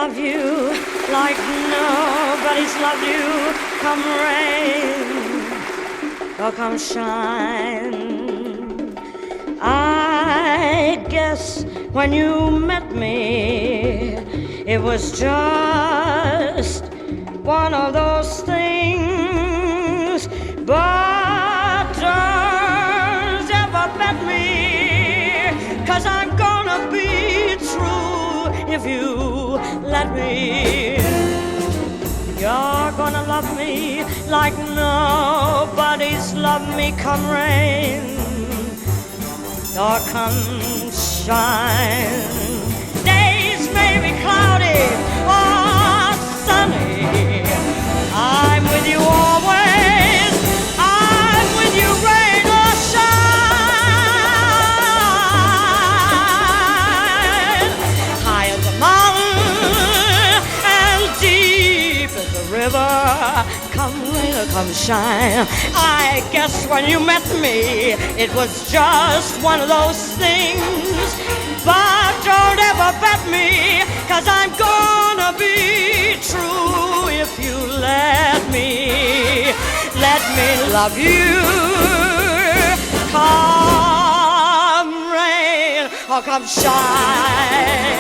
love you like nobody's loved you. Come rain or come shine. I guess when you met me, it was just one of those things. But don't ever bet me, 'cause I'm gonna be true if you let me. You're gonna love me like nobody's loved me. Come rain or come shine. Days may be cloudy or sunny, I'm with you always. I'm with you rain or shine. High as a mountain and deep as a river, come rain or come shine. I guess when you met me, it was just one of those things. But don't ever bet me, 'cause I'm gonna be true if you let me love you. Come rain or come shine.